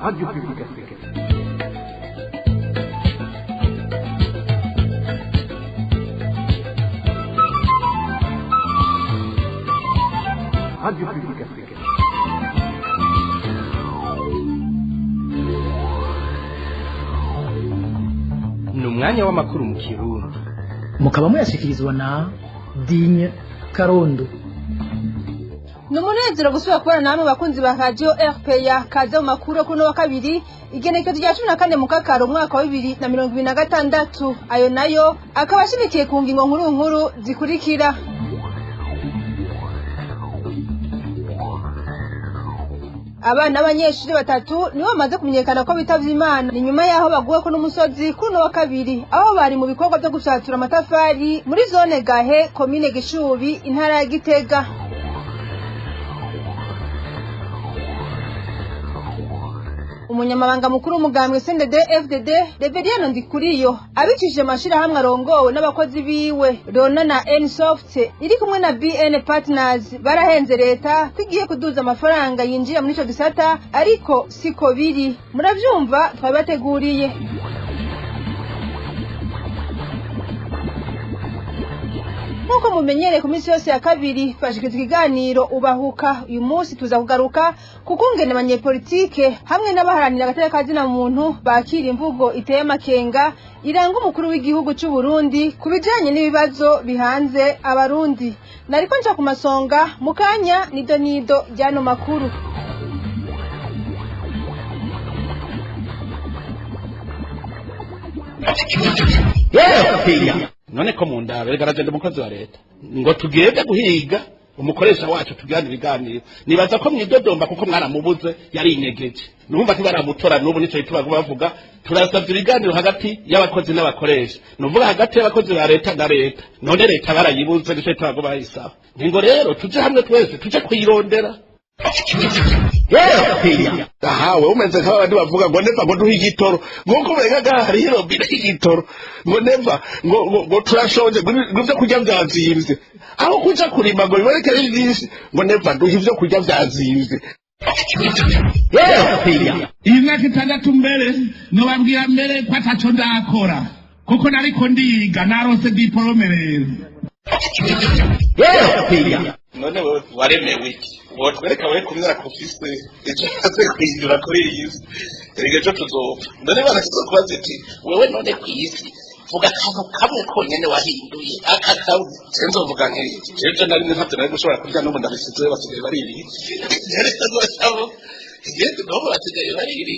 Radio Publique Africaine. Radio Publique Africaine. Ni umwanya w'amakuru mu Kirundi. Mukaba muyashikirizwa na Digne Karondo. Numunezero gusubira kubana namwe bakunzi ba Radio RPA kaze mu makuru kuno wa kabiri igenekerezo rya 14 mu kakaro mwaka wa 2026 ayo nayo akaba ashimikiye ku ngingo nkuru zikurikira. Abana b'abanyeshuri batatu nibo bamaze kumenyekana ko bitavye Imana ni nyuma yaho baguwe ko n'umusozi kuno wa kabiri aho bari mu bikorwa byo gushatura amatafari muri zone Gahe commune Gishubi intara ya Gitega. Umunyamabanga mukuru w'umugambwe CNDD FDD Reverien Ndikuriyo abicishije amashira hamwe arongowe n'abakozi biwe Rona na Nsoft iri kumwe na BN Partners barahenze leta kwigiye kuduza amafaranga yinjira muri ico gisata ariko siko biri muravyumva twabateguriye. Nkuko mumenyere ku minsi yose ya kabiri twashikizwa ikiganiro ubahuka uyu munsi tuza kugaruka kukungene abanyepolitike hamwe n'abaharanira agateka kazina muntu bakira imvugo iteye amakenga iranga umukuru w'igihugu cy'u Burundi kubijanye n'ibibazo bihanze abarundi. Nariko nca ku masonga mukanya nido ryano makuru. None ko munda begaragende umukozi wa leta ngo tugende guhiga umukoresha wacu tugirana ibiganiro nibaza ko mwidodomba kuko mwaramubuze yari inyegeje numva ntibaramutora n'ubu nico tubago bavuga turasavye ibiganiro hagati y'abakozi n'abakoresha nuvuga hagati y'abakozi ba leta na leta none leta barayibuze nico tubago bayisaba ngo rero tuje hamwe twese tuje kuyirondera. Ahawe umeze nk'abandi bavuga ngo neva ngo duhe igitoro nk'uko berega hari robine y'igitoro ngo neva ngo turashonje ngo kurya byazimvye aho kuja kurima ngo bibareke byinshi ngo neva duhe ivyo kurya byazimvye. Iyi myaka 6 mbere nobabwira mbere ko ataco ndakora kuko nariko ndiga narose diplome rero. None wewe waremewe iki wotwereka we kumyara kufise ejo aze kwinjira kuri iyi ejo tuzopfa none barasize kubaza ati wewe none kwisi vuga kantu kamwe konyene wahinduye akakabu senzovuga nk'iki ejo nari ntavyo nari gushobora kurya n'ubu ndabisize basigaye bariri yaretse gusabo igeze n'ubu basigaye bariri.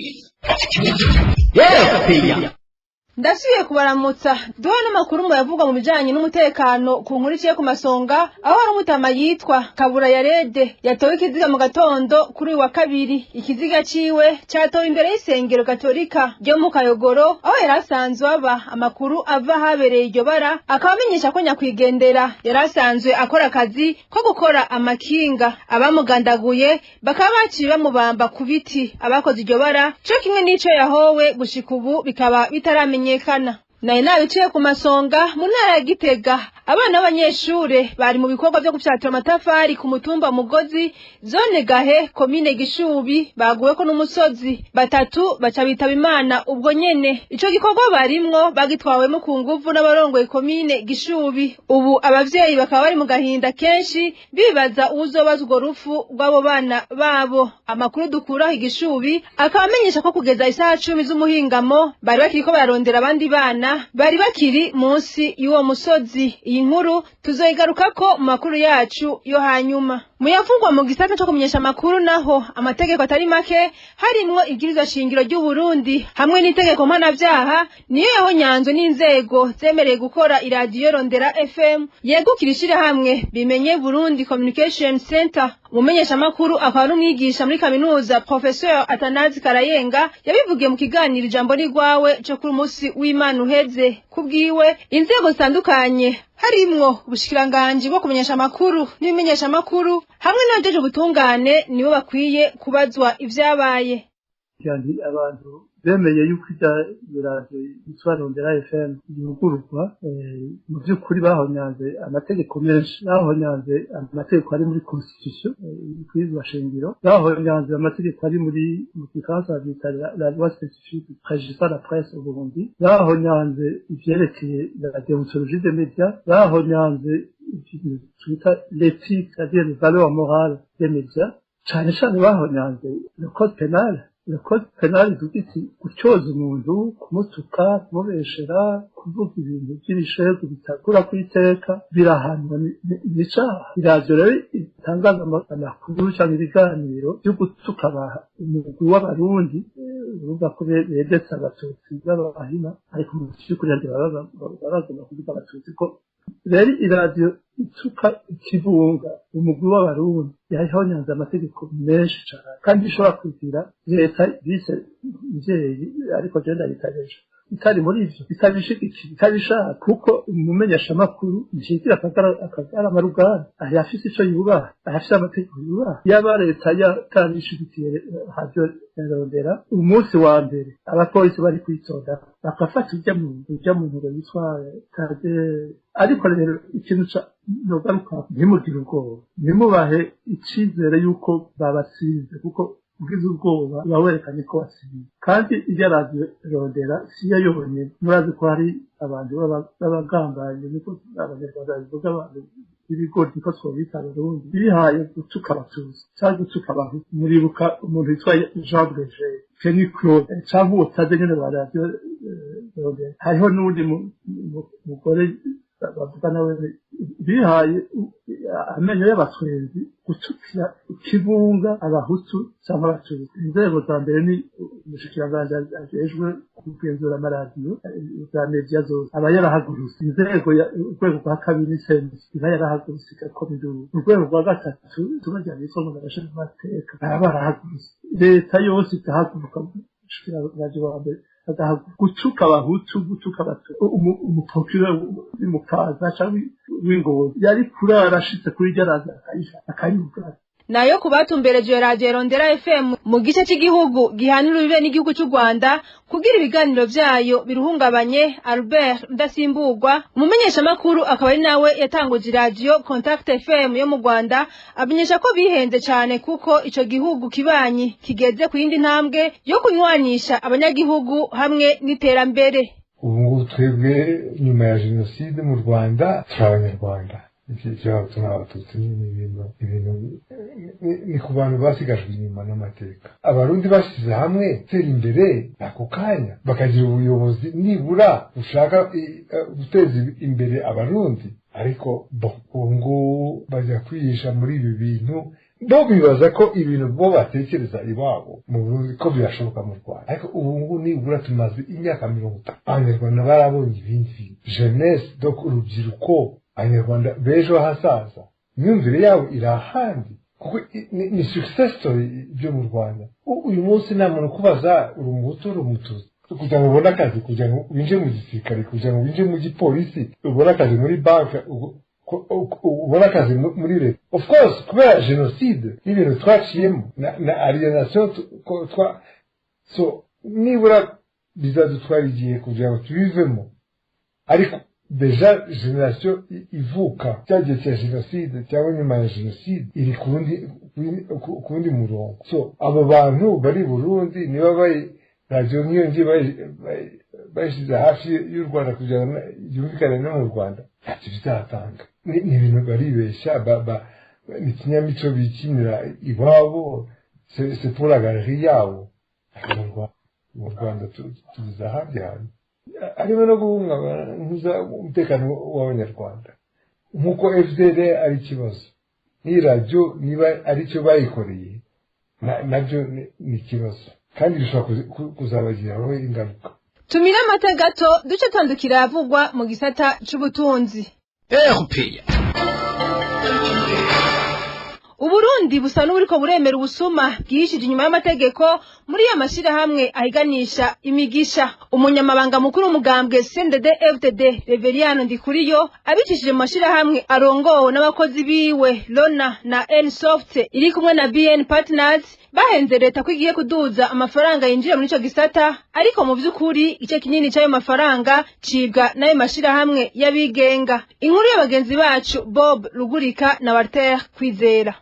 Ndasubiye kubaramutsa duha n'amakuru mu yavuga mu bijanye n'umutekano ku nkuru iciye ku masonga aho hari umutama yitwa Kabura ya Rede yatowe ikiziga mu gatondo kuri wa kabiri. Ikiziga ciwe catowe imbere y'isengero Katolika ryo mu Kayogoro aho yarasanzwe aba amakuru ava habereye iryo bara akabamenyesha ko nyakwigendera yarasanzwe akora akazi ko gukora amakinga abamugandaguye bakaba baciye bamubamba ku biti abakoze iryo bara cyo kimwe n'ico yahowe gushika ubu bikaba bitaramenye nyekana. Naye nabiciye ku masonga mu ntara ya Gitega abana b'abanyeshure bari mu bikorwa byo gufyatura amatafari ku mutumba Mugozi zone Gahe commune Gishubi baguwe ko n'umusozi batatu baca bitaba Imana ubwo nyene. Ico gikorwa barimwo bagitwawemo ku nguvu n'abarongoye commune Gishubi. Ubu abavyeyi bakaba bari mu gahinda kenshi bibaza uzobazwa urwo rufu rw'abo bana babo. Amakuru dukura Gishubi akabamenyesha ko kugeza isaha 10 z'umuhingamo bari bakiriko bararondera abandi bana bari bakiri munsi y'uwo musozi. Iyi nkuru tuzoyigarukako mu makuru yacu yo hanyuma. Muyavugwa mu gisata cyo kumenyesha makuru naho amategeko atari make harimwo ibwirizwa shingiro ry'u Burundi hamwe n'itegeko mpanavyaha niyo yaho nyanzo n'inzego zemereye gukora iradiyo Rondera FM yegukirishira hamwe bimenye Burundi Communication Center. Umumenyesha makuru akaba n'umwigisha muri kaminuza Professeur Atanazi Karayenga yabivugiye mu kiganiro ijambo rigwawe cyo kuri munsi w'Imana uheze. Kubwiwe inzego zitandukanye harimwo ubushikiranganje bwo kumenyesha amakuru n'ibimenyesha amakuru hamwe n'abajeje ubutungane nibo bakwiye kubazwa ivyabaye. kandi abantu bemeye yuko ibiradio yitwa Rondera FM yugururwa mu by'ukuri bahonyanze amategeko menshi, bahonyanze amategeko ari muri constitution y'Ikwizwa shingiro, bahonyanze amategeko ari muri mu Gifaransa bita la loi spécifique régissant la presse au Burundi, bahonyanze ivyerekeye la déontologie des médias, bahonyanze twita l'éthique, c'est-à-dire les valeurs morales des médias, cyane cyane bahonyanze le code pénal. Le code pénal ivuga iti gutyoza umuntu, kumutuka, kumubeshera, kuvuga ibintu by'ibishego bitakura ku iteka birahanwa n'icaha. Iradio rero itangaza amakuru cyangwa ibiganiro byo gutuka umugwi w'abarundi, uvuga ko bedetse abatutsi b'abahima, ariko mu by'ukuri baragomba kuvuga abatutsi ko rero iradio ituka ikivunga umugwi w'abarundi yahonyanze amategeko menshi cyane, kandi ishobora kugira leta bise mvyeyi, ariko je ndayitageje itari muri ivyo itabishigikiye itabishaka, kuko umumenyesha makuru ntigira akagara marugana ayafise ico yubaha, ayafise amategeko yubaha. Yaba leta yatabishigikiye radio Rondera, umunsi wa mbere abapolisi bari kwitonda bakafata ujya mu ntugo yitwa Kade. Ariko rero ikintu nogaruka, ntimugire ubwoba, ntimubahe icizere yuko babatsinze, kuko ugize ubwoba uba werekanye ko watsinze. Kandi irya radio Rondera siyo yonyene, murazi ko hari abantu b'abagambanyi, niko abanyarwanda bivuga, abantu ibigori niko twabita Abarundi bihaye gutuka abatutsi cyangwa gutuka abantu. Muribuka umuntu witwa Jean Breger, Kenny Claude, cyangwa utaze nyene ba radio Rondera. Hariho n'undi mugore bavuga nawe bihaye amenyo y'abatwenzi gutukira ikivunga abahutu cyangwa abatutsi. Inzego za mbere ni umushikiranganji ajejwe kugenzura amaradiyo za media zose aba yarahagurutse. Inzego urwego rwa kabiri senisi iba yarahagurutse igakoma induru. Urwego rwa gatatu tubajyana yitwa ngo nabashinzwe amateka baba barahagurutse. Leta yose itahaguruka umushikiranganji wa mbere gutuka abahutu, gutuka umuprokireur w'imukaza cyangwa w'Ingozi yari kurara ashitse kuri ryaraza akayivuga. Nayo kubatumbereje radio Rondera FM mu gice cy'igihugu gihanira bibe n'igihugu cy'u Rwanda kugira ibiganiro byayo biruhungabanye, Albert Ndasimburwa umumenyesha makuru akaba ari nawe yatanguje radio Contact FM yo mu Rwanda, amenyesha ko bihenze cyane kuko ico gihugu kibanyi kigeze ku yindi ntambwe yo kunywanisha abanyagihugu hamwe n'iterambere. Ubu twebwe nyuma ya jenoside mu Rwanda turabanyarwanda. Ikibazo cy'abatutsi ni ku bantu basigajwe inyuma n'amateka. Abarundi bashyize hamwe tera imbere ako kanya bakagira ubuyobozi nibura bushaka guteza imbere abarundi, ariko ngo bajya kwihisha muri ibi bintu. Bo bibaza ko ibintu bo batekereza iwabo mu Burundi ko birashoboka mu Rwanda, ariko ubu nibura tumaze imyaka 50 abanyarwanda barabonye ibindi jeunesse donc urubyiruko, abanyarwanda b'ejo hazaza imyumvire yabo irahandi, kuko ni success story byo mu Rwanda. Uyu munsi nta muntu kubaza uri umuhutu uri umututsi kugira ngo ubone akazi, kugira ngo winjire mu gisirikare, kugira ngo winjire mu gipolisi, ubone akazi muri banki, ubona akazi muri leta. Of course kubera jenoside n'ibintu twaciyemo na alienation so nibura bizadutwara igihe kugira ngo tubivemo, ariko deja generation ivuka cyagiye cya jenoside cyangwa nyuma ya jenoside iri kundi murongo. So abo bantu bari Burundi niba bayi radio niyo ngi bayishize hafi y'u Rwanda kugira ngo yumvikane no mu Rwanda, ati bizatanga ni ibintu baribeshya. Ni ikinyamico bikinira iwabo, c'est pour la galerie yabo. Mu Rwanda tuza ahandi hantu arimo no guhungabanya umutekano w'abanyarwanda, nk'uko FDL ari ikibazo, ni radio niba ari cyo bayikoreye nabyo ni ikibazo, kandi bishobora kuzabagiraho ingaruka. Tumira amata gato duce tandukira yavugwa mu gisata c'ubutunzi. Uburundi busa n'uburiko buremera ubusuma bwishije inyuma y'amategeko muri ya mashira hamwe ahiganisha imigisha. Umunyamabanga mukuru umugambwe CNDD FDD Reveriano Ndikuriyo abicishije mu mashira hamwe arongowe n'abakozi biwe Lona na Nsoft iri kumwe na BN Partners bahenze leta ko igiye kuduza amafaranga yinjira muri ico gisata ariko mu vy'ukuri ice kinini c'ayo mafaranga cibwa n'ayo mashirahamwe y'abigenga. Inkuru y'abagenzi bacu Bob Rugurika na Walter Kwizera.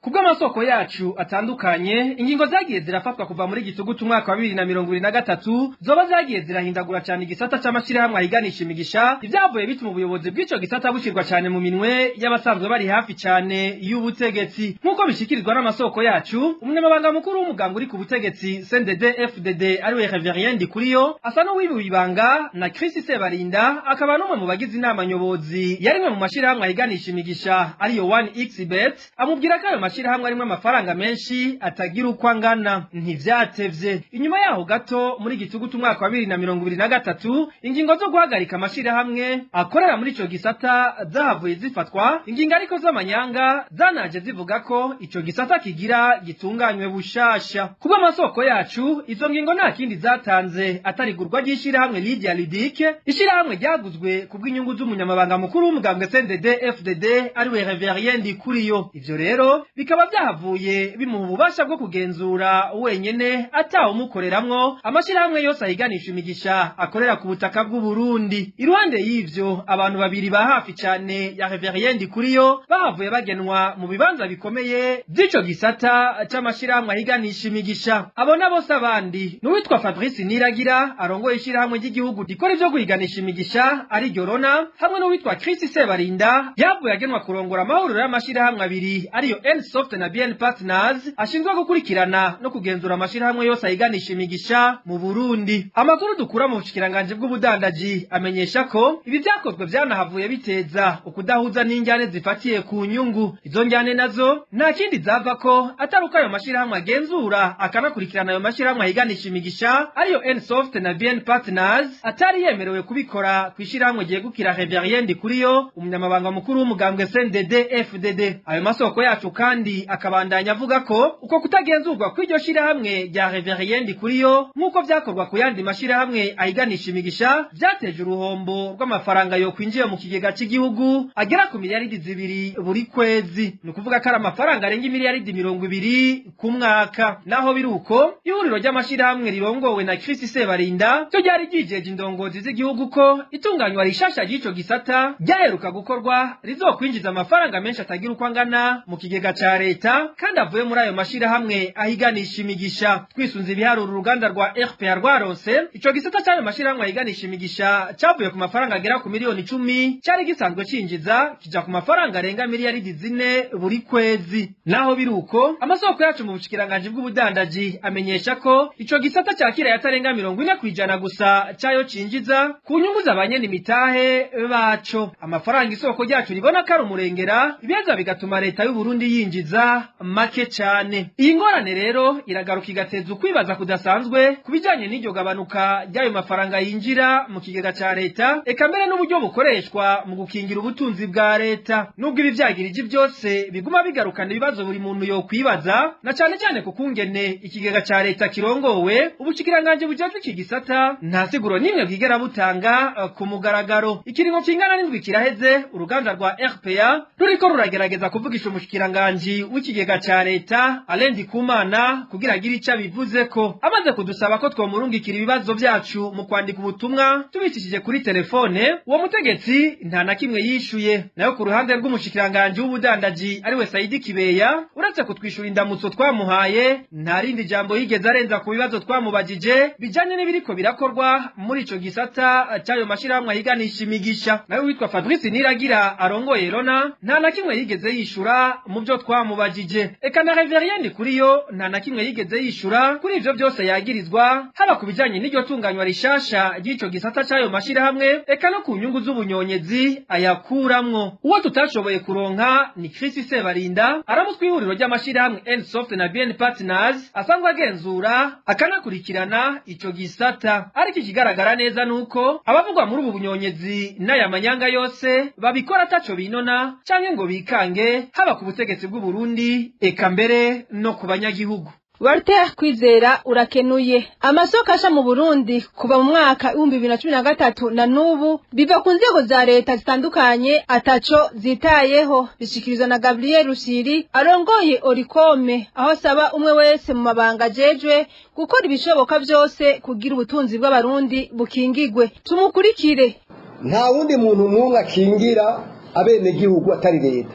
Kubwa masoko yacu atandukanye ingingo zagiye zirafatwa kuva muri gitugutu mwaka wa 2023 zoba zagiye zirahindagura cyane igisata c'amashirahamwe ahiganisha imigisha ivyavuye bituma ubuyobozi bw'ico gisata bushirwa cyane mu minwe y'abasanzwe bari hafi cyane y'ubutegetsi nkuko bishikirizwa n'amasoko yacu. Umunyamabanga mukuru w'umuganga uri ku butegetsi CNDD FDD ariwe Reverien Ndikuriyo asa n'uwibiwe ibanga na Chris Sebarinda akaba n'umwe mu bagize inama nyobozi yarimwe mu mashirahamwe ahiganisha imigisha ariyo 1xbet amubwira ko ayo mashirahamwe arimwe amafaranga menshi atagira uko angana. Ntivyatevye inyuma yaho gato muri gitugutu mwaka wa 2023 ingingo zo guhagarika amashirahamwe akorera muri ico gisata zahavuye zifatwa. Ingingo ariko z'amanyanga zanaje zivuga ko ico gisata kigira gitunganywe bushasha. Kubwa amasoko yacu izo ngingo nta kindi zatanze atarigurwa ry'ishirahamwe Lydia Lidike, ishirahamwe ryaguzwe kubw'inyungu z'umunyamabanga mukuru w'umugambwe CNDD FDD ariwe Reverien Ndikuriyo. Ivyo rero bikaba byahavuye bimuha ububasha bwo kugenzura wenyene atawe umukoreramwo amashirahamwe yose ahiganisha imigisha akorera ku butaka bw'u Burundi. Iruhande y'ivyo abantu babiri ba hafi cyane ya Reverien Ndikuriyo bahavuye bagenwa mu bibanza bikomeye by'ico gisata c'amashirahamwe ahiganisha imigisha. Abona bose abandi n'uwitwa Fabrice Niragira arongoye ishirahamwe ry'igihugu rikora ivyo guhiganisha imigisha ari Rona, hamwe n'uwitwa Chris Sebarinda yavuye agenwa kurongora amahuriro y'amashirahamwe abiri ariyo Soft na BN Partners ashinzwe gukurikirana no kugenzura amashirahamwe yose ahiganisha imigisha mu Burundi. Amakuru dukura mu bushikiranganje bw'ubudandaji amenyesha ko ibi byakozwe byanahavuye biteza ukudahuza n'injyane zifatiye ku nyungu. Izo njyane nazo nta kindi zava ko ataruka ayo mashirahamwe agenzura akanakurikirana ayo mashirahamwe ahiganisha imigisha ariyo Soft na BN Partners atari yemerewe kubikora kwishirahamwe ryegukira Reverien Ndikuriyo umunyamabanga mukuru w'umugambwe CNDD FDD. Ayo masoko yacu kandi akabandanya avuga ko uko kutagenzurwa kw'iryo shirahamwe rya Reverien Ndikuriyo nk'uko vyakorwa ku yandi mashirahamwe ahiganisha imigisha vyateje uruhombo rw'amafaranga yo kwinjiye mu kigega cy'igihugu agera ku miliyaridi 2 buri kwezi. Ni ukuvuga ko ari amafaranga arenga miliyaridi 20 ku mwaka. Naho biruko ihuriro ry'amashirahamwe rirongowe na Chris Sebarinda cyo ryari ryijeje indongozi z'igihugu ko itunganywa rishasha ry'ico gisata ryaheruka gukorwa rizokwinjiza amafaranga menshi atagira uko angana mu kigega cha leta kandi avuye muri ayo mashirahamwe ahiganisha imigisha. Twisunze ibiharuro uruganda rwa RPA rwaronse ico gisata cyane mashirahamwe ahiganisha imigisha cyavuye ku mafaranga agera ku miliyoni 10 cyari gisanzwe cinjiza kija ku mafaranga arenga miliyaridi 4 buri kwezi. Naho biruko amasoko yacu mu bushikiranganje bw'ubudandaji amenyesha ko ico gisata cyakira yatarenga 40% gusa cyayo cinjiza ku nyungu z'abanyene imitahe baco. Amafaranga isoko ryacu ribona ko ari umurengera ibeza bigatuma leta y'u Burundi yinjiza make cyane. Iyi ngorane rero iragaruka igateza ukwibaza kudasanzwe kubijanye n'iryo gabanuka ry'ayo mafaranga yinjira mu kigega ca leta eka mbere n'uburyo bukoreshwa mu gukingira ubutunzi bwa leta. Nubwo ibi vyagirije byose biguma bigarukana ibibazo buri muntu yo kwibaza na cyane cyane kukungene ikigega ca leta kirongowe ubushikiranganje bujejwe iki gisata nta siguro nimwe bwigera butanga ku mugaragaro. Ikiringo kingana n'indwi kiraheze uruganda rwa RPA ruriko ruragerageza kuvugisha umushikiranganje w'ikigega ca leta Alendi Kumana kugira agire ica bivuze ko amaze kudusaba ko twomurungikira ibibazo byacu mu kwandika ubutumwa tubicishije kuri telefone. Uwo mutegetsi nta na kimwe yishuye. Nayo ku ruhande rw'umushikiranganje w'ubudandaji ariwe Saidi Kibeya uretse kutwishura indamutso twamuhaye nta rindi jambo yigeze arenza ku bibazo twamubajije bijanye n'ibiriko birakorwa muri ico gisata cyayo mashirahamwe ahiganisha imigisha. Nayo witwa Fabrice Niragira arongoye Rona nta na kimwe yigeze yishura mu byo twamubajije. Eka na Reverien Ndikuriyo nta na kimwe yigeze yishura kuri ivyo byose yagirizwa haba kubijanye n'iryo tunganywa rishasha ry'ico gisata cyayo mashirahamwe eka no ku nyungu z'ubunyonyezi ayakuramwo. Uwo tutashoboye kuronka ni Chris Sebarinda aramutwe ihuriro ry'amashirahamwe Soft na BN Partners asanzwe agenzura akanakurikirana ico gisata. Ariko ikigaragara neza nuko abavugwa muri ubu bunyonyezi n'aya manyanga yose babikora ataco binona canke ngo bikange haba ku butegetsi bw'u Burundi eka mbere no ku banyagihugu. Walter Kwizera urakenuye. Amasoko asha mu Burundi kuva mu mwaka 2013 na nubu biva ku nzego za leta zitandukanye ataco zitayeho, bishikirizwa na Gabriel Rushiri arongoye Orikome, aho saba umwe wese mu mabanga jejwe gukora ibishoboka byose kugira ubutunzi bw'abarundi bukingigwe. Tumukurikire. Nta wundi muntu n'umwe akingira abenegihugu atari leta.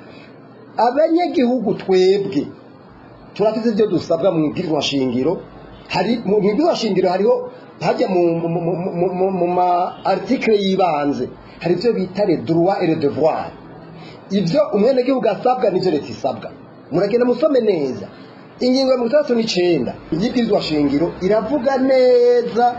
Abanyagihugu twebwe turafite ibyo dusabwa mu ibwirwa shingiro. Hari mu ibwirwa shingiro hariho hajya mu ma article yibanze hari ibyo bita les droits et les devoirs. Ibyo umwenegihugu asabwa n'ibyo leta isabwa. Muragenda musome neza. Ingingo ya 39 y'ibwirwa shingiro iravuga neza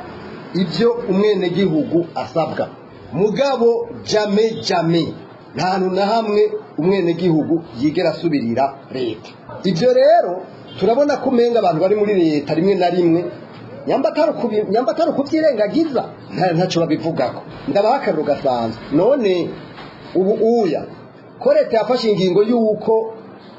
ibyo umwenegihugu asabwa. Mugabo jamais nta hantu na hamwe umwenegihugu yigera asubirira leta. Ibyo rero turabona ko umenga abantu bari muri leta rimwe na rimwe nyambataro kubyirengagiza ntaco babivugako. Ndabaha akarero gasanzwe. None ubu ko leta yafashe ingingo y'uko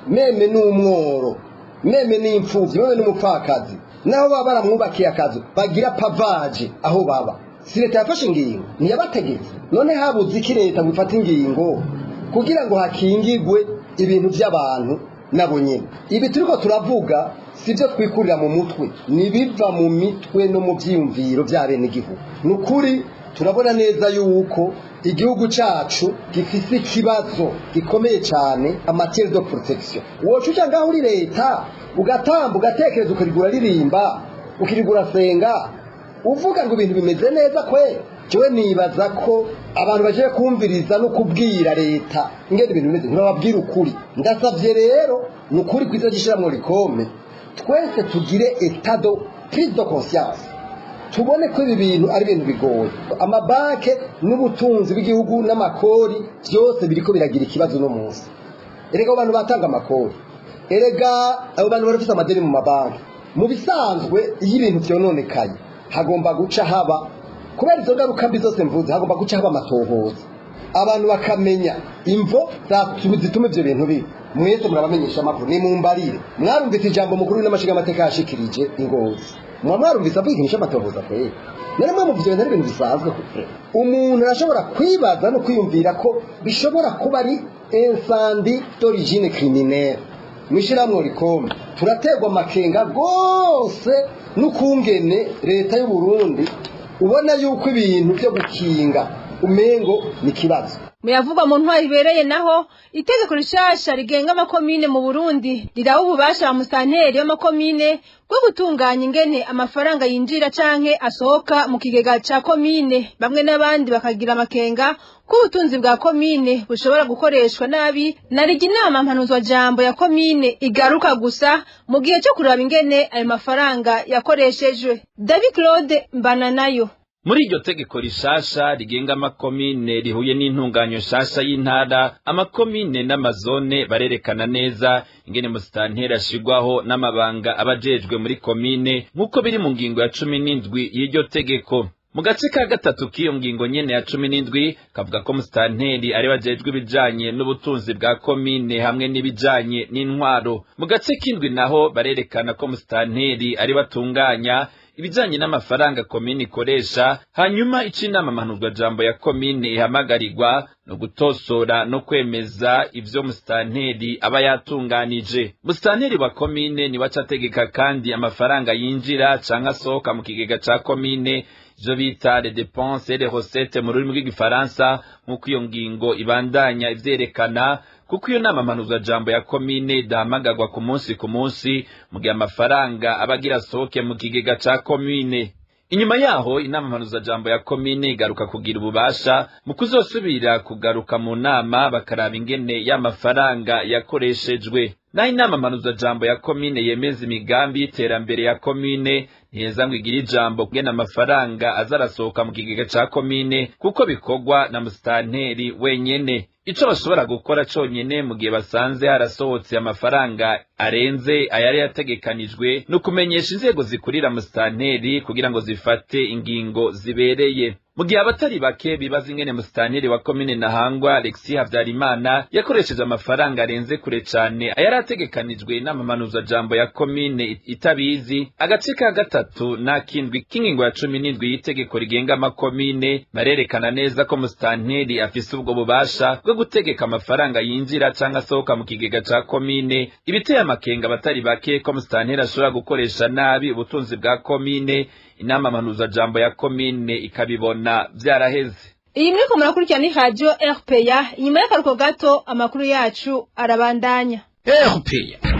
meme n'umworo, meme n'imfuvyi, meme n'umupfakazi naho baba baramwubakiye akazi bagira pavage aho baba. Si leta yafashe ingingo niyabategetse. None habuze iki leta gufata ingingo kugira ngo hakingigwe ibintu by'abantu nabo nyene? Ibi turiko turavuga sivyo twikurira mu mutwe, nibiva mu mitwe no mu byiyumviro by'abene igihugu. Nukuri turabona neza yuko igihugu cacu gifise ikibazo gikomeye cyane amatière de protection. Wocuca ngaho uri leta ugatamba ugatekereza ukarigura ririmba ukirigura senga uvuga ngo ibintu bimeze neza kwe. Jewe nibaza ko abantu baje kumviriza no kubwira leta ingene ibintu bimeze ntibababwira ukuri. Ndasavye rero nukuri kwiza gishira mu Orikome twese tugire état de prise de conscience, tubone ko ibi bintu ari ibintu bigoye. Amabanke n'ubutunzi bw'igihugu n'amakori byose biriko biragira ikibazo no munsi. Erega abantu batanga amakori, erega abo bantu barafite amadeni mu mabanki. Mu bisanzwe iyo ibintu byononekaye hagomba guca haba, kubera izo ngaruka mbi zose mvuze, hagomba guca haba amatohoza, abantu bakamenya imvo zituma ibyo bintu bibi. Mwese murabamenyesha amakuru, ni mumbarire. Mwarumvise ijambo mukuru n'amashiga amateka yashikirije Ingozi, mwarumvise avugisha amatohoza kwe. Naremwe mu byo bintu bisanzwe kupe umuntu arashobora kwibaza no kwiyumvira ko bishobora kuba ari incendie d'origine criminelle. Mwishiramwe Orikome turategwa makenga gose n'ukungene leta y'u Burundi ubona yuko ibintu byo gukinga umengo ni kibazo. Muyavugwa mu ntwari ibereye naho itegeko rishasha rigenga amakomine mu Burundi riraho ububasha wa musanteri w'amakomine bwo gutunganya ingene amafaranga yinjira canke asohoka mu kigega ca komine. Bamwe n'abandi bakagira amakenga ko ubutunzi bwa komine bushobora gukoreshwa nabi. Narigi inama mpanuzwa jambo ya komine igaruka gusa mu gihe cyo kuraba ingene ayo mafaranga yakoreshejwe. David Claude Mbananayo. Muri iryo tegeko rishasha rigenga amakomine rihuye n'intunganyo shasha y'intara, amakomine n'amazone barerekana neza ingene musitanteri ashigwaho n'amabanga abajejwe muri komine nk'uko biri mu ngingo ya 17 y'iryo tegeko. Mu gace ka gatatu k'iyo ngingo nyene ya 17 kavuga ko musitanteri ari bajejwe ibijanye n'ubutunzi bwa komine hamwe n'ibijanye n'intwaro. Mu gace k'indwi naho barerekana ko musitanteri ari batunganya ibijanye n'amafaranga komine ikoresha, hanyuma icinama mpanuzwa jambo ya komine ihamagarirwa no gutosora no kwemeza ivyo musitanteri aba yatunganije. Musitanteri wa komine ni wacategeka kandi amafaranga yinjira canke asohoka mu kigega ca komine, ivyo bita les dépenses et les recettes mu rurimi rw'igifaransa, nk'uko iyo ngingo ibandanya ivyerekana, kuko iyo nama mpanuzwa jambo ya komine idahamagarwa ku munsi mu gihe amafaranga abagira asohoke mu kigega ca komine. Inyuma yaho inama mpanuzwa jambo ya komine igaruka kugira ububasha mu kuzosubira kugaruka mu nama bakaraba ingene y'amafaranga yakoreshejwe. Na inama mpanuzwa jambo ya komine yemeza imigambi y'iterambere ya komine ntiheza ngo igire ijambo kugena amafaranga azarasohoka mu kigega ca komine, kuko bikorwa na musitanteri wenyene. Ico bashobora gukora conyene mu gihe basanze harasohotse amafaranga arenze ayari yategekanijwe no kumenyesha inzego zikurira musitanteri kugira ngo zifate ingingo zibereye. mu gihe abatari bake bibaza ingene musitanteri wa komine Ntahangwa Alexis Havyarimana yakoresheje amafaranga arenze kure cane ayari ategekanijwe n'amamanuza jambo ya komine itabizi. Agace ka gatatu n'akindwi k'ingingo ya 17 y'itegeko rigenga amakomine barerekana neza ko musitanteri afise ubwo bubasha bwo gutegeka amafaranga yinjira canke asohoka mu kigega ca komine. Ibiteye amakenga abatari bake ko musitanteri ashobora gukoresha nabi ubutunzi bwa komine, inama manuza jambo ya komine ikabibona vyaraheze. Iyi muriko murakurikira ni radio RPA. Inyuma y'akaruko gato amakuru yacu arabandanya. RPA.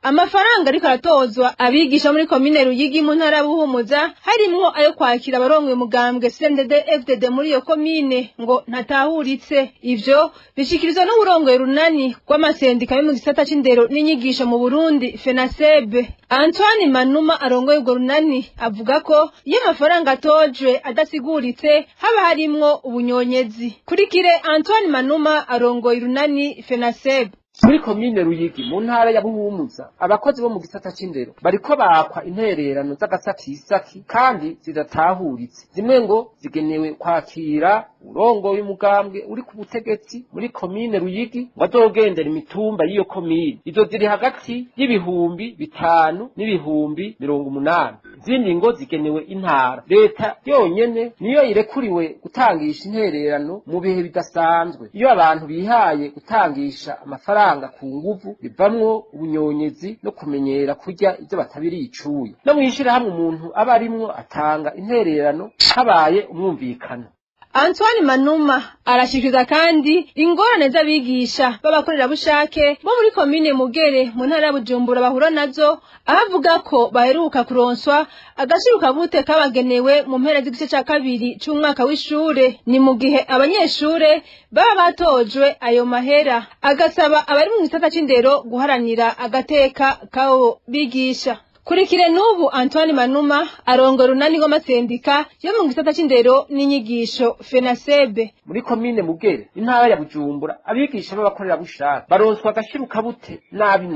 Amafaranga ariko aratozwa abigisha muri komine Ruyigi mu ntara Buhumuza harimwo ayo kwakira abarongoye umugambwe CNDD FDD muri iyo komine ngo ntatahuritse. Ivyo bishikirizwa n'uburongoye runani rw'amasendika yo mu gisata c'indero n'inyigisho mu Burundi FENASEB. Antoine Manuma arongoye urwo runani avuga ko iyo amafaranga atojwe adasiguritse haba harimwo ubunyonyezi. Kurikire Antoine Manuma arongoye runani FENASEB. Muri komine Ruyigi mu ntara ya Buhumuza abakozi bo mu gisata c'indero bariko bakwa intererano z'agasakisaki kandi zidatahuritse. Zimwe ngo zigenewe kwakira urongoye umugambwe uri ku butegetsi muri komine Ruyigi ngo azogendera imitumba y'iyo komine. Izo ziri hagati y'ibihumbi 5 n'ibihumbi 80. Izindi ngo zigenewe intara. Leta yonyene niyo irekuriwe gutangisha intererano mu bihe bidasanzwe. Iyo abantu bihaye gutangisha amafaranga ku nguvu bivamwo ubunyonyezi no kumenyera kurya ivyo batabiri icuye. No mwishira hamwe umuntu aba arimwo atanga intererano habaye umwumvikano. Antoine Manuma arashikiriza kandi ingorane z'abigisha b'abakorera bushake bo muri komine Mugere mu ntara ya Bujumbura bahura nazo, avuga ko baheruka kuronswa agashiruka bute kabagenewe mu mpera z'igice ca kabiri c'umwaka w'ishure. Ni mu gihe abanyeshure baba batojwe ayo mahera, agasaba abari mu gisata c'indero guharanira agateka kabo bigisha. Kurikire n'ubu Antoine Manuma arongora runani rw'amasendika yo mu gisata c'indero n'inyigisho FENASEB. Muri komine Mugere intara ya Bujumbura abigisha b'abakorera bushake baronswa agashiruka bute nabi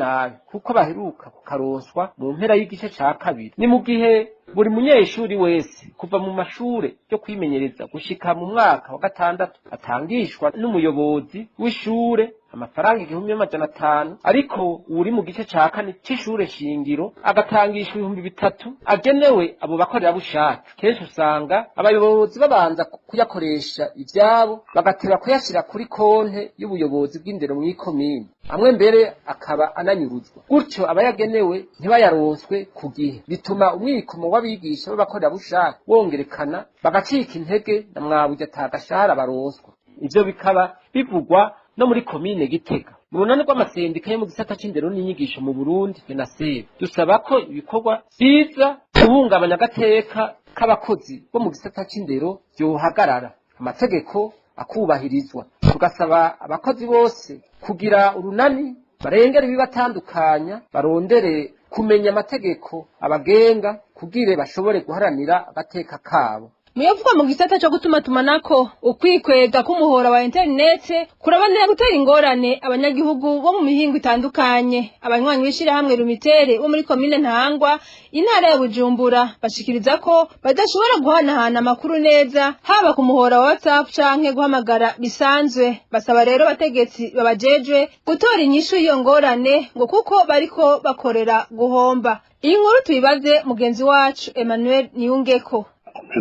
kuko baheruka kukaronswa mu mpera y'igice ca kabiri. Ni mu gihe buri munyeshuri wese kuva mu mashure yo kwimenyereza gushika mu mwaka wa gatandatu atangishwa n'umuyobozi w'ishure amafaranga 1500, ariko uri mu gice ca kane c'ishure shingiro agatangisha 3000 agenewe abo bakorera bushake. Kenshi usanga abayobozi babanza kuyakoresha ivyabo bagatera kuyashira kuri konte y'ubuyobozi bw'indero mu ikomine, amwe mbere akaba ananyuruzwa. Gutyo abayagenewe ntibayaronswe ku gihe, bituma umwikomo w'abigisha b'abakorera bushake wongerekana bagacika intege na mwabuja atagashahara baronswa. Ivyo bikaba bivugwa no muri komine Gitega. Mu runani rw'amasendika yo mu gisata c'indero n'inyigisho mu Burundi FENASEB dusaba ko ibikorwa vyiza kubungabanya agateka k'abakozi bo mu gisata c'indero byohagarara, amategeko akubahirizwa. Tugasaba abakozi bose kugira urunani barengera ibibatandukanya, barondere kumenya amategeko abagenga kugire bashobore guharanira agateka kabo. Muyavuga mu gisata cyo gutuma tumanako ukwikwega k'umuhora wa internet kurabanira gutera ingorane abanyagihugu bo mu mihingo itandukanye. Abanywanyi bishira hamwe rumitere bo muri komine Ntahangwa intara ya Bujumbura bashikiriza ko badashobora guhanahana amakuru neza haba ku muhora wa WhatsApp canke guhamagara bisanzwe. Basaba rero bategetsi babajejwe gutora inyishu iyo ngorane ngo kuko bariko bakorera guhomba. Iyi nkuru tubibaze mugenzi wacu Emmanuel Niyungeko.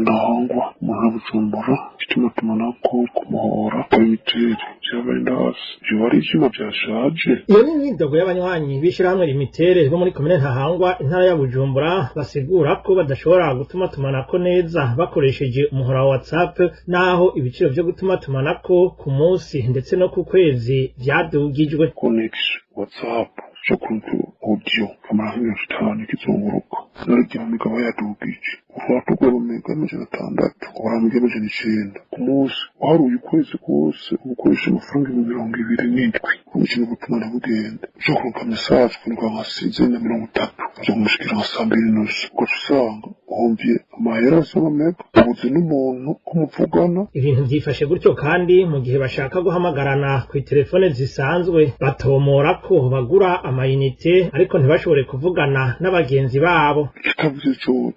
Ntahangwa mu Bujumbura ituma tumanako ku muhora w'imitere cy'abendasi byo ari icyuma byashaje. Iyo ni imyidogo y'abanywanyi bishirahamwe limitere bo muri komine Ntahangwa intara ya Bujumbura basigura ko badashobora gutuma tumanako neza bakoresheje umuhora wa WhatsApp, naho ibiciro byo gutuma tumanako ku munsi ndetse no ku kwezi byadugijwe. Connection WhatsApp cyo kuntu audio kamera 5 kizunguruka n'iryo migabo yadugije ufatwa kwa mega 600 urambye 900 ku munsi waruye ukwezi kose ukoresha amafaranga 227 kumukino gutumana bugenda cyo kuruka message kuri kwa masize na 30 cyo mushikira 200 uko usanga uhomvye amahera asaba mega ubuze n'umuntu kumuvugana. Ibintu byifashe gutyo kandi mu gihe bashaka guhamagarana ku telefone zisanzwe batomora ko bagura amayinite ariko ntibashobore kuvugana n'abagenzi babo. Ikavuze coco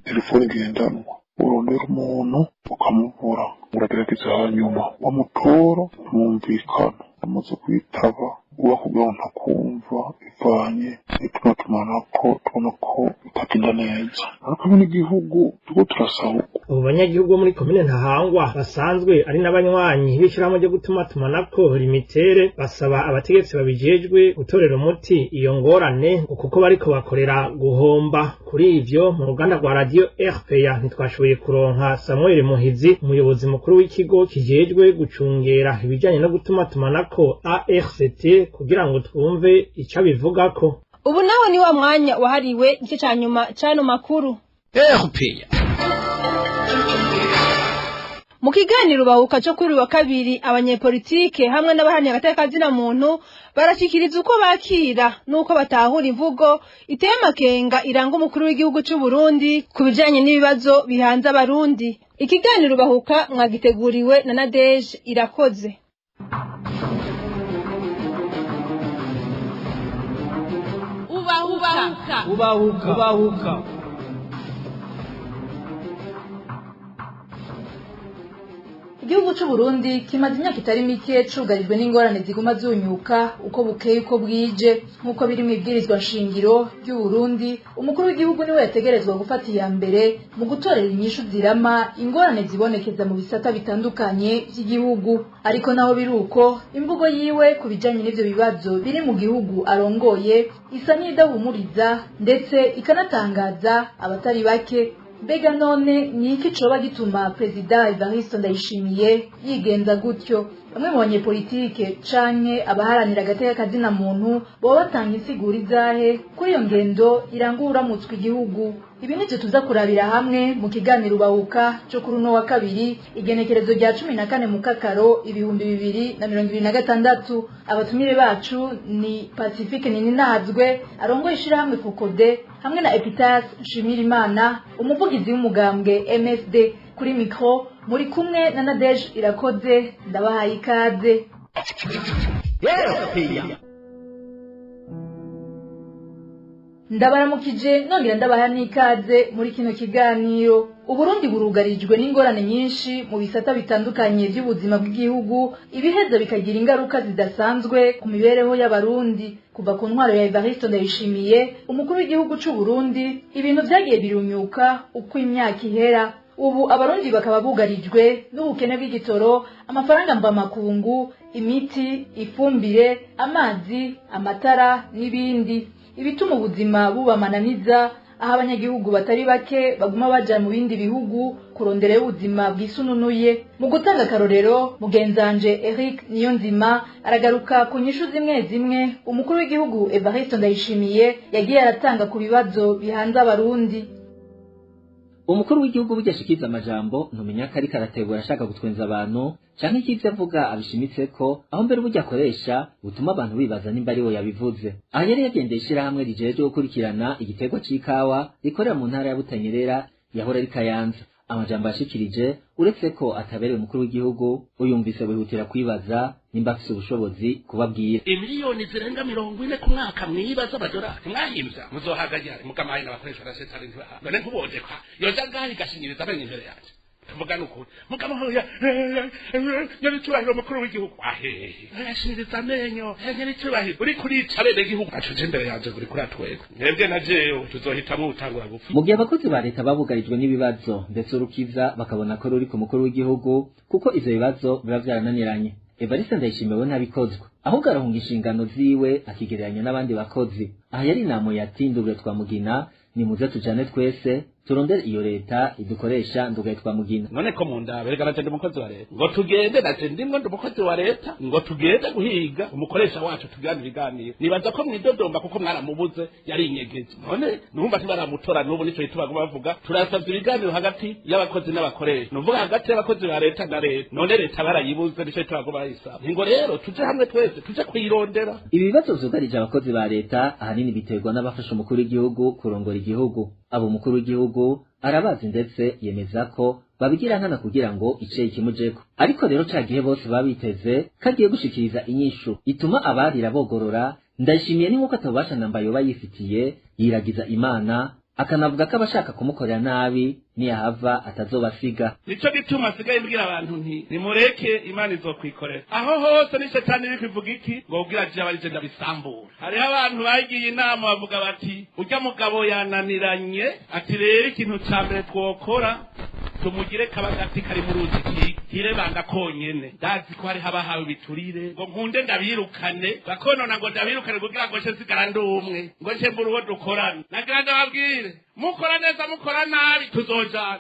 telefone ngendanwa urondera umuntu ukamubura uragerageza hanyuma wamutora mwumvikana amaze kwitaba uwakubwira ngo ntakumva ivanye n'itumatumanaho tubona ko bitagenda neza ariko n'igihugu turiko turasaba abo banyagihugu bo muri komine Ntahangwa basanzwe ari n'abanywanyi b'ishirahamwe ryo gutumatumanako limitere basaba abategetsi babijejwe gutorera umuti iyo ngorane kuko bariko bakorera guhomba. Kuri ivyo mu ruganda rwa radio RPA ntitwashoboye kuronka Samuel Muhizi umuyobozi mukuru w'ikigo kijejwe gucungera ibijanye no gutumatumanako ARCT kugira ngo twumve ico bivugako. Ubu naho ni wa mwanya wahariwe igice ca nyuma cano makuru RPA. Mu kiganiro bahuka cyo kuri wa kabiri abanyepolitike hamwe n'abahanye agateka zina muntu barashikiriza uko bakira nuko batahura imvugo iteye amakenga iranga umukuru w'igihugu cy'u Burundi kubijanye n'ibibazo bihanze abarundi. Ikiganiro bahuka mwagiteguriwe na Nadege Irakoze. Ubahuka. Igihugu cy'u Burundi kimaze imyaka itari mike cugarijwe n'ingorane ziguma zunyuka uko bukeye uko bwije nk'uko biri mu ibwirizwa shingiro ry'u Burundi. Umukuru w'igihugu niwe yategerezwa gufata iya mbere mu gutorera inyishu zirama ingorane zibonekeza mu bisata bitandukanye by'igihugu. Ariko naho biruko imvugo yiwe kubijanye n'ivyo bibazo biri mu gihugu arongoye isa n'idahumuriza ndetse ikanatangaza abatari bake. Bega none ni iki coba gituma Perezida Evariste Ndayishimiye yigenza gutyo? Bamwe mu banyepolitike canke abaharanira agateka kazina muntu bo batanga insiguro izahe kuri iyo ngendo irangura mutswe igihugu. Ibi nivyo tuza kurabira hamwe mu kiganiro bahuka cyo kuri uno wa kabiri igenekerezo rya 14 mu Kakaro 2026. Abatumire bacu ni Pacifique Nininazwe arongoye ishirahamwe Fukode hamwe na Epitas Nshimirimana umuvugizi w'umugambwe MSD. Kuri mikro muri kumwe na Nadege Irakoze ndabahaye ikaze. Ndabaramukije nongera ndabaha n'ikaze muri kino kiganiro. Uburundi burugarijwe n'ingorane nyinshi mu bisata bitandukanye by'ubuzima bw'igihugu ibiheza bikagira ingaruka zidasanzwe ku mibereho y'abarundi. Kuva ku ntwaro ya Evariste Ndayishimiye umukuru w'igihugu cy'u Burundi ibintu vyagiye birunyuka uko imyaka ihera. Ubu abarundi bakaba bugarijwe n'ubukene bw'igitoro, amafaranga mvamakungu, imiti, ifumbire, amazi, amatara n'ibindi. Ibituma ubuzima bubamananiza aho abanyagihugu batari bake baguma baja mu bindi bihugu kurondera ubuzima bwisununuye. Mu gutanga karorero mugenzanje Eric Niyonzima aragaruka ku nyishu zimwe zimwe umukuru w'igihugu Evariste Ndayishimiye yagiye aratanga ku bibazo bihanze abarundi. Umukuru w'igihugu bugeshikiza amajambo ntumenya ko ariko arategura ashaka gutwenza abantu canke ikivyo avuga abishimitseko aho mbere uburyo akoresha butuma abantu bibaza nimba ari we yabivuze. Aha yari yagendeye ishirahamwe rijejwe gukurikirana igiterwa c'ikawa rikorera mu ntara ya Butanyerera yahora ari Kayanza. Amajambo yashikirije uretse ko atabereye umukuru w'igihugu uyumvise wihutira kwibaza nimba afise ubushobozi kubabwira. Imiliyoni zirenga 40 ku mwaka mwibaza abadorari mwahimvya muzohagajya mukamaye n'abakoresha na setari ntibaha none ntubodekwa yoza gari gashinyiriza abanye imbere yacu tuvuga n'ukuri mugabo nyabicubahiro mukuru w'igihugu yashiniriza amenyo nyabicubahiro uri kurica bene igihugu acuje imbere yaje uri kuratwego mwebwe na jewe tuzohitamwo gutangura gupfa. Mu gihe abakozi ba leta babugarijwe n'ibibazo ndetse urukiza bakabona ko ruri ku mukuru w'igihugu kuko ivyo bibazo biba vyarananiranye. Evariste Ndayishimiye we ntabikozwa ahubwo arahunga inshingano ziwe akigereranya n'abandi bakozi. Aha yari inamo yatinduriwe twamugina ni muze tujane twese turondere iyo leta idukoresha ndugaye twamugina. None ko munda berega naje ndumukozi wa leta ngo tugende naje ndimwe ndumukozi wa leta ngo tugende guhiga umukoresha wacu tugana ibiganiro nibaza ko mwidodomba kuko mwaramubuze yari inyegezi. None numva ntibaramutora n'ubu nico yitubaga bavuga turasavye ibiganiro hagati y'abakozi n'abakoresha nuvuga hagati y'abakozi ba leta na leta none leta barayibuze nico yitubaga bayisaba ngo rero tuje hamwe twese tuje kwirondera. Ibi bibazo vyugarije abakozi ba leta ahanini biterwa n'abafasha umukuru w'igihugu kurongora igihugu. abo umukuru w'igihugu arabazi ndetse yemeza ko babigira nkana kugira ngo ice ikimujeko. Ariko rero ca gihe bose babiteze kagiye gushikiriza inyishu ituma abarira bogorora, Ndayishimiye ni nkuko atabasha nambaye bayifitiye yiragiza Imana, akanavuga ko abashaka kumukorera nabi niyahava atazobasiga. Nico gituma asigaye mbwira abantu nti nimureke Imana izokwikorera. Aho hose ni shetani bikivuga iki ngo ubwira je abarije ndabisambura. Hariho abantu bagiye inama bavuga bati urya mugabo yananiranye ati rero ikintu ca mbere twokora tumugire kabagati kari mu ruzi kire banga konyene. Ndazi ko hari habahawe biturire ngo nkunde ndabirukane bakonona ngo ndabirukane kugira ngo nce sigara ndumwe ngo nce mbura uwo dukorana. Nagira ndababwire mukora neza mukora nabi tuzojana.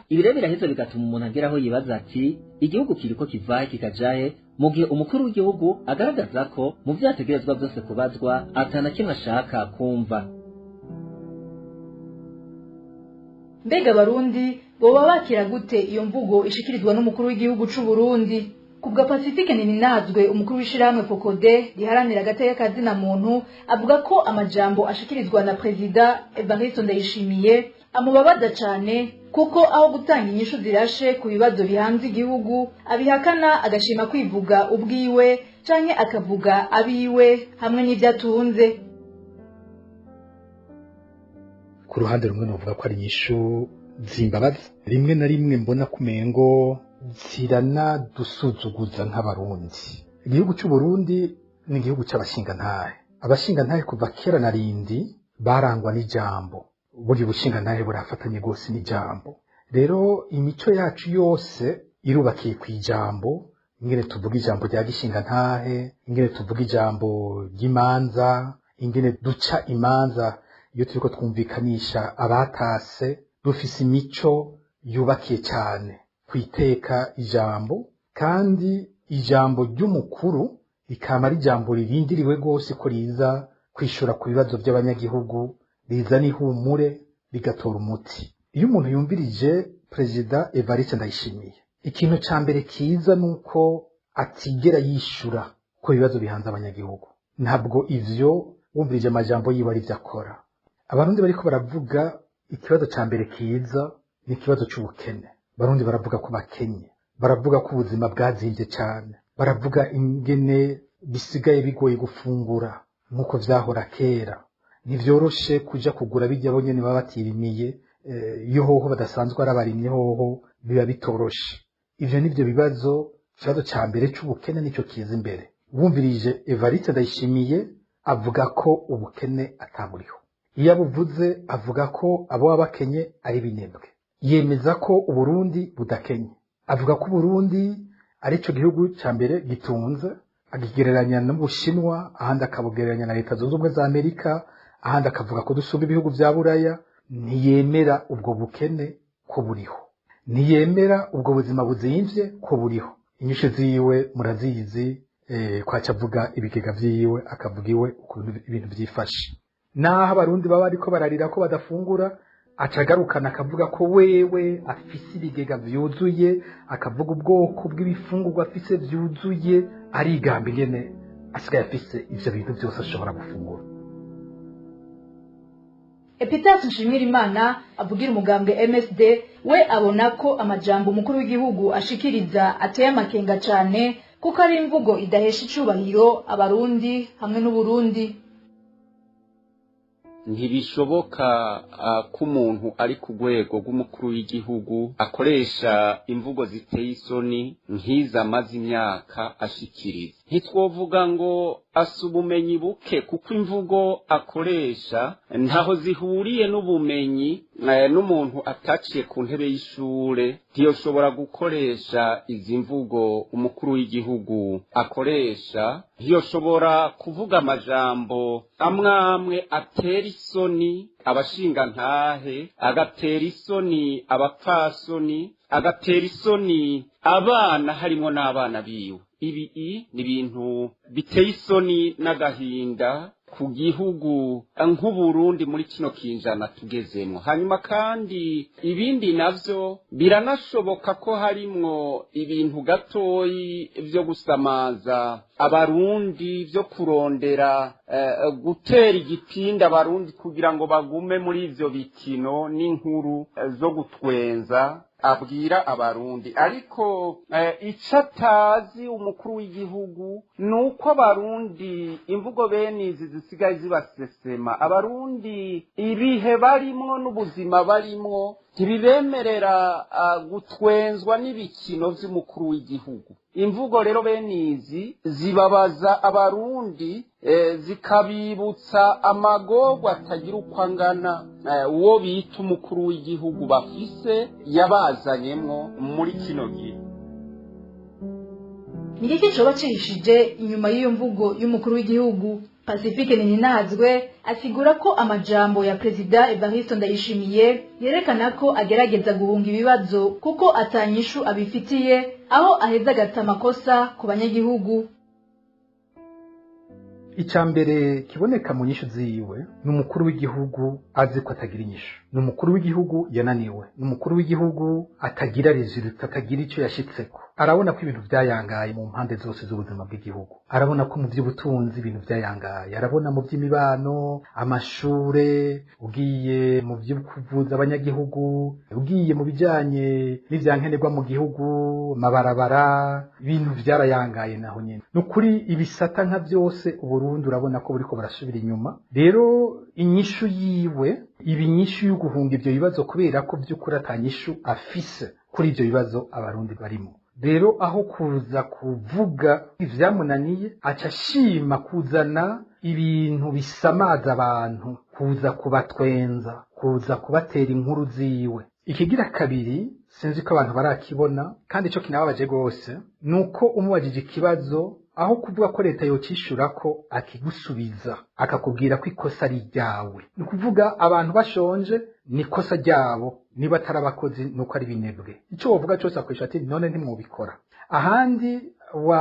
Ibi rero biraheza bigatuma umuntu ageraho yibaza ati igihugu kiriko kivahe kikajahe, mu gihe umukuru w'igihugu agaragaza ko mu vyategerezwa byose kubazwa atana kimwe ashaka kumva. Mbega Barundi boba bakira gute iyo mvugo ishikirizwa n'umukuru w'igihugu c'u Burundi? Kubwa Pacifique Ninazwe umukuru w'ishirahamwe Fokode riharanira agateka kazina muntu avuga ko amajambo ashikirizwa na Perezida Evariste Ndayishimiye amubabaza cane, kuko aho gutanga inyishu zirashe ku bibazo bihanze igihugu abihakana agashima kwivuga ubwiwe canke akavuga abiwe hamwe n'ivyatunze. Ku ruhande rumwe novuga ko ari inyishu zimbabaza, rimwe na rimwe mbona kumengo ziranadusuzuguza nk'abarundi. Igihugu cy'u Burundi ni igihugu cy'abashingantahe. Abashingantahe kuva kera na rindi barangwa n'ijambo, buri bushingantahe burafatanye gose n'ijambo. Rero imico yacu yose irubakiye ku ijambo, ingene tuvuga ijambo rya gishingantahe, ingene tuvuga ijambo ry'imanza, ingene duca imanza iyo turiko twumvikanisha abatase. Dufise imico yubakiye cyane kwiteka ijambo, kandi ijambo ry'umukuru rikama ari ijambo ririndiriwe gose ko riza kwishura ku bibazo by'abanyagihugu, riza n'ihumure rigatora umuti. Iyo umuntu yumvirije Perezida Evariste Ndayishimiye, ikintu ca mbere kiza nuko atigera yishura ku bibazo bihanze abanyagihugu. Ntabwo ivyo wumvirije amajambo yiwe ari vyakora. Abarundi bariko baravuga ikibazo ca mbere kiza ni ikibazo c'ubukene. Barundi baravuga ko bakenye, baravuga ko ubuzima bwazimvye cyane, baravuga ingene bisigaye bigoye gufungura nkuko vyahora kera. Ntivyoroshe kuja kugura bijya bo nyene baba batirimiye, iyo hoho badasanzwe arabarimye hoho biba bitoroshe. Ivyo nivyo bibazo. Ikibazo ca mbere c'ubukene nico kiza imbere. Wumvirije Evariste Ndayishimiye avuga ko ubukene ataburiho. Iyo abuvuze avuga ko abo bakenye ari binebwe. Yemeza ko Uburundi budakenye. Avuga ko Uburundi ari cyo gihugu ca mbere gitunze, agigereranya n'Ubushinwa, ahandi akabugereranya na Leta Zunze Ubumwe za Amerika, ahandi akavuga ko dusumba ibihugu vya Buraya. Ntiyemera ubwo bukene ko buriho, ntiyemera ubwo buzima buzimvye ko buriho. Inyishu ziwe murazizi, kwaca avuga ibigega vyiwe, akavuga iwe ukuntu ibintu vyifashe. Naho abarundi baba ariko bararira ko badafungura, acagarukana akavuga ko wewe afise ibigega vyuzuye, akavuga ubwoko bw'ibifungurwa afise vyuzuye, arigamba ingene asigaye afise ivyo bintu vyose ashobora gufungura. Epitaphe Nshimirimana avugira umugambwe MSD we abona ko amajambo umukuru w'igihugu ashikiriza ateye amakenga cane, kuko ari imvugo idahesha icubahiro abarundi hamwe n'Uburundi. Ntibishoboka ko umuntu ari ku rwego rw'umukuru w'igihugu akoresha imvugo ziteye isoni nk'iza amaze imyaka ashikiriza. Ntitwovuga ngo asa ubumenyi buke, kuko imvugo akoresha ntaho zihuriye n'ubumenyi. N'umuntu ataciye ku ntebe y'ishure ntiyoshobora gukoresha izi mvugo umukuru w'igihugu akoresha. Ntiyoshobora kuvuga amajambo amwe atera isoni abashingantahe, agatera isoni abapfasoni, agatera isoni abana harimo n'abana biwe. Ibi ni ibintu biteye isoni n'agahinda, ku gihugu nk'Uburundi muri kino kinjana tugezemwo. Hanyuma kandi ibindi navyo biranashoboka ko harimwo ibintu gatoyi vyo gusamaza abarundi, vyo kurondera gutera igipinda abarundi kugira ngo bagume muri ivyo bikino n'inkuru zo gutwenza abwira abarundi. Ariko ico atazi umukuru w'igihugu nuko abarundi imvugo bene izi zisigaye zibasesema. Abarundi ibihe barimwo n'ubuzima barimwo ntibibemerera gutwenzwa n'ibikino vy'umukuru w'igihugu. Imvugo rero bene izi zibabaza abarundi, zikabibutsa amagorwa atagira uko angana uwo bita umukuru w'igihugu bafise yabazanyemwo muri kino gihe. Ni iki coba cihishije inyuma y'iyo mvugo y'umukuru w'igihugu? Pacifique Ninazwe asigura ko amajambo ya Perezida Evariste Ndayishimiye yerekana ko agerageza guhunga ibibazo kuko atanyishu abifitiye, aho aheza agata amakosa ku banyagihugu. Icambere kiboneka mu nyishu ziwe ni umukuru w'igihugu azi ko atagira inyishu, ni umukuru w'igihugu yananiwe, ni umukuru w'igihugu atagira resultat, atagira ico yashitseko. Arabona ko ibintu vyayangaye mu mpande zose z'ubuzima bw'igihugu, arabona ko mu by'ubutunzi ibintu vyayangaye, arabona mu by'imibano, amashure, ugiye mu byo kuvuza abanyagihugu, ugiye mu bijanye n'ivyankenerwa mu gihugu, mabarabara, ibintu vyarayangaye naho nyene. Nukuri ibisata nka byose Uburundi urabona ko buriko barasubira inyuma. Rero inyishu yiwe ibinyishu yo guhunga ivyo bibazo kubera ko by'ukuri atanyishu afise kuri ivyo bibazo abarundi barimo. Rero aho kuza kuvuga ivyamunaniye aca ashima kuzana ibintu bisamaza abantu, kuza kubatwenza, kuza kubatera inkuru ziwe. Ikigira kabiri sinzi ko abantu barakibona kandi ico kinababaje gose nuko umubajije ikibazo aho kuvuga ko leta yocishura ko akigusubiza akakubwira ko ikosa ari ryawe. Ni kuvuga abantu bashonje ni ikosa ryabo, niba atarabakozi nuko ari binebwe. Ico wovuga cyose akwesha ati none ntimwubikora. Ahandi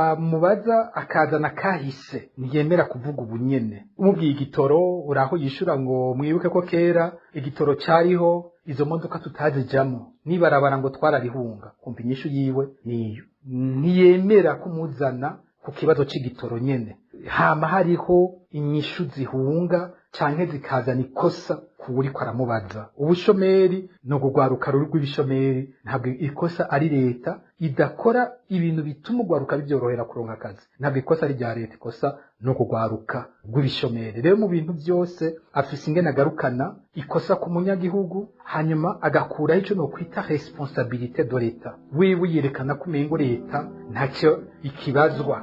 wamubaza akazana kahise ntiyemera kuvuga ubunyene. Umubwiye igitoro uraho yishura ngo mwibuke ko kera igitoro cariho izo modoka tutazijamo nibarabara ngo twararihunga. Kumva inyishu yiwe niyo, ntiyemera kumuzana ku kibazo c'igitoro nyene. Hama hariho inyishu zihunga canke zikazana ikosa kuwuri ko aramubaza. Ubushomeri no kugwaruka ruri rw'ibishomeri, ntabwo ikosa ari leta idakora ibintu bituma ugwaruka bibyorohera kuronka akazi. Ntabwo ikosa ari rya leta, ikosa no kugwaruka rw'ibishomeri. Rero mu bintu byose afise ingene agarukana ikosa ku munyagihugu, hanyuma agakuraho ico no kwita responsabilité de leta. Wewe yerekana ko umengo leta ntacyo ikibazwa.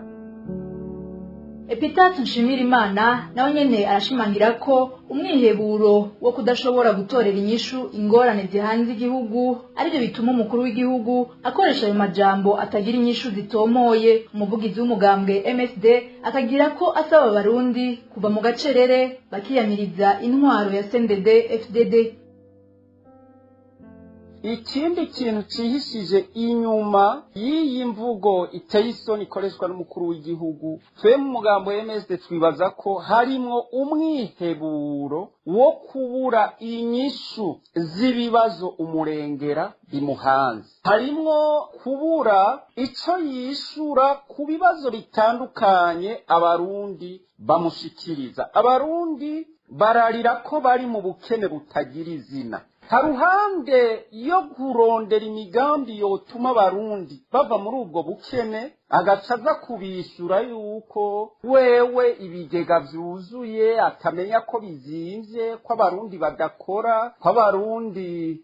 Epitaphe Nshimirimana nawe nyene arashimangira ko umwiheburo wo kudashobora gutorera inyishu ingorane zihanze igihugu aribyo bituma umukuru w'igihugu akoresha ayo majambo atagira inyishu zitomoye. Umuvugizi w'umugambwe MSD akagira ko asaba abarundi kuva mu gacerere bakiyamiriza intwaro ya CNDD FDD. Ikindi kintu cihishije inyuma y'iyi mvugo iteye isoni ikoreshwa n'umukuru w'igihugu, twe mu mugambo MSD twibaza ko harimwo umwiheburo wo kubura inyishu z'ibibazo umurengera bimuhanze. Harimwo kubura ico yishura ku bibazo bitandukanye abarundi bamushikiriza. Abarundi bararira ko bari mu bukene butagira izina. Haruhande yo kurondera imigambi yotuma abarundi bava muri ubwo bukene, agacaza kubishura yuko wewe ibigega vyuzuye, atamenya ko bizimvye, ko abarundi badakora, ko abarundi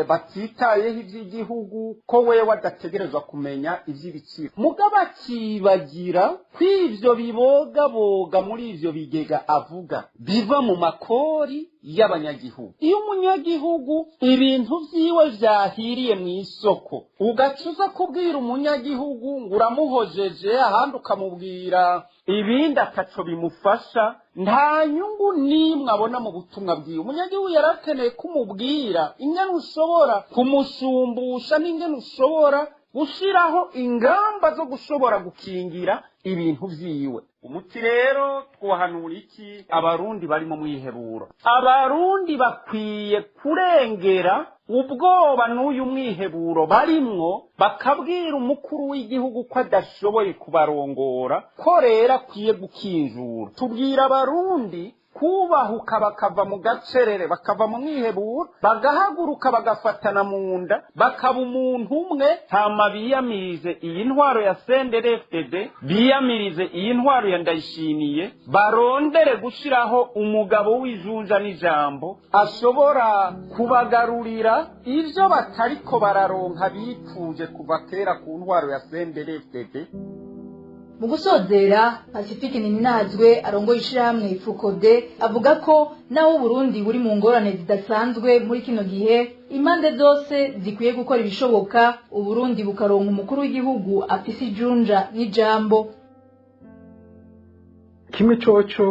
batitayeho ivy'igihugu, ko wewe adategerezwa kumenya ivy'ibiciro. Mugabo akibagira kw'ivyo bibogaboga muri ivyo bigega avuga biva mu makori y'abanyagihugu. Iyo umunyagihugu ibintu vyiwe vyahiriye mw'isoko, ugacuza kubwira umunyagihugu ngo uramuhojeje, ahandi ukamubwira ibindi ataco bimufasha, nta nyungu nimwe abona mu butumwa bwiwe. Umunyagihugu yarakeneye kumubwira ingene ushobora kumushumbusha n'ingene ushobora gushiraho ingamba zo gushobora gukingira ibintu vyiwe. Umuti rero twohanura iki abarundi bari mu mwiheburo? Abarundi bakwiye kurengera ubwoba n'uyu mwiheburo barimwo, bakabwira umukuru w'igihugu ko adashoboye kubarongora, ko rero akwiye gukinjura. Tubwira abarundi kubahuka bakava mu gacerere, bakava mu mwiheburo, bagahaguruka bagafatana mu nda, bakaba umuntu umwe, hama biyamirize iyi ntwaro ya CNDD-FDD, biyamirize iyi ntwaro ya Ndayishimiye, barondere gushiraho umugabo w'ijunja n'ijambo ashobora kubagarurira ivyo batariko bararonka bipfuje kuva kera ku ntwaro ya CNDD-FDD. Mu gusozera, Pacifique Ninazwe arongoye ishirahamwe Ifukode avuga ko naho Burundi buri mu ngorane zidasanzwe muri kino gihe, impande zose zikwiye gukora ibishoboka Uburundi bukaronka umukuru w'igihugu afise ijunja n'ijambo. Kimwe coco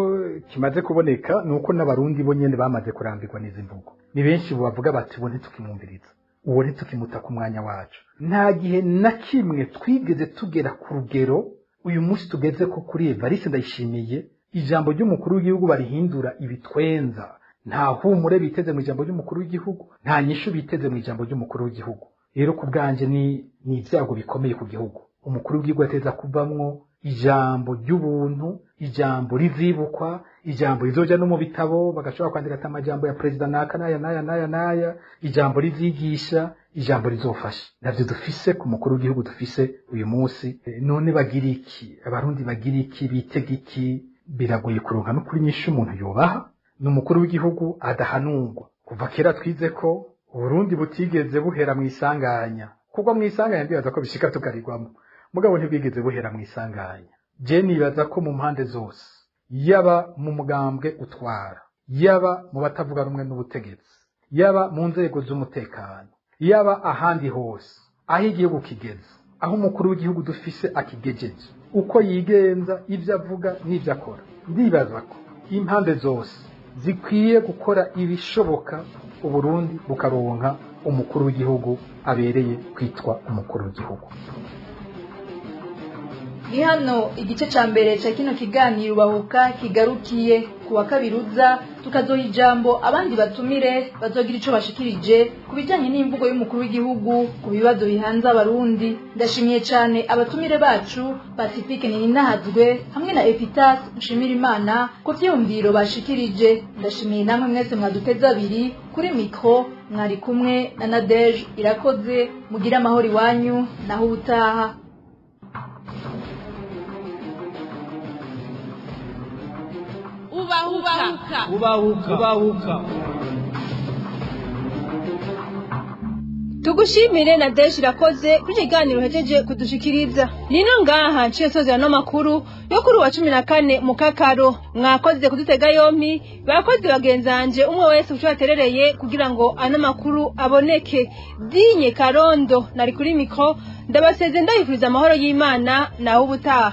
kimaze kuboneka nuko n'abarundi bo nyene bamaze kurambirwa n'izi mvugo. Ni benshi bavuga bati bo ntitukimwumviriza, uwo ntitukimuta ku mwanya wacu. Nta gihe na kimwe twigeze tugera ku rugero uyu munsi tugeze ko kuri Evariste Ndayishimiye ijambo ry'umukuru w'igihugu barihindura ibitwenza. Nta humure biteze mu ijambo ry'umukuru w'igihugu, nta nyishu biteze mu ijambo ry'umukuru w'igihugu. Rero ku bwanje ni ibyago bikomeye ku gihugu. Umukuru w'igihugu ateza kuvamwo ijambo ry'ubuntu, ijambo rizibukwa, ijambo rizoja no mu bitabo bagashobora kwandika ati amajambo ya president naka naya, ijambo rizigisha, ijambo rizofasha. Navyo dufise ku mukuru w'igihugu dufise uyu munsi. None bagira iki? Abarundi bagira iki? Bitega iki? Biragoye kuronka no kuri nyinshi umuntu yobaha. N'umukuru w'igihugu adahanurwa. Kuva kera twize ko Burundi butigeze buhera mu isanganya. Kuko mu isanganya ndibaza ko bishika tukarirwamo. Mugabo ntibwigeze buhera mu isanganya. Je nibaza ko mu mpande zose, yaba mu mugambwe utwara, yaba mu batavuga rumwe n'ubutegetsi, yaba mu nzego z'umutekano, yaba ahandi hose, aho igihugu kigeze, aho umukuru w'igihugu dufise akigejeje, uko yigenza, ivyo avuga n'ivyo akora, ndibaza ko impande zose zikwiye gukora ibishoboka Uburundi bukaronka umukuru w'igihugu abereye kwitwa umukuru w'igihugu. Ni hano igice ca mbere ca kino kiganiro Bahuka kigarukiye. Kuwa kabiri uza tukazoha ijambo abandi batumire bazogira ico bashikirije ku bijanye n'imvugo y'umukuru w'igihugu ku bibazo bihanze abarundi. Ndashimiye cane abatumire bacu Pacifique Ninazwe hamwe na Epitas Nshimirimana ku vyiyumviro bashikirije. Ndashimiye namwe mwese mwaduteze abiri kuri mikro, mwari kumwe na Nadege Irakoze. Mugira amahoro iwanyu naho ubutaha. Ubahuka. Tugushimire na Desh Irakoze kuri kiganiro hejeje kudushikiriza. Nino ngaha nciye sozera no makuru yo kuri wa 14 mu Kakaro. Mwakoze kudutega yompi, bakoze bagenzanje umwe wese ucaterereye kugira ngo ano makuru aboneke. Dinye Karondo nari kuri mikro, ndabaseze ndabifuriza amahoro y'Imana naho ubutaha.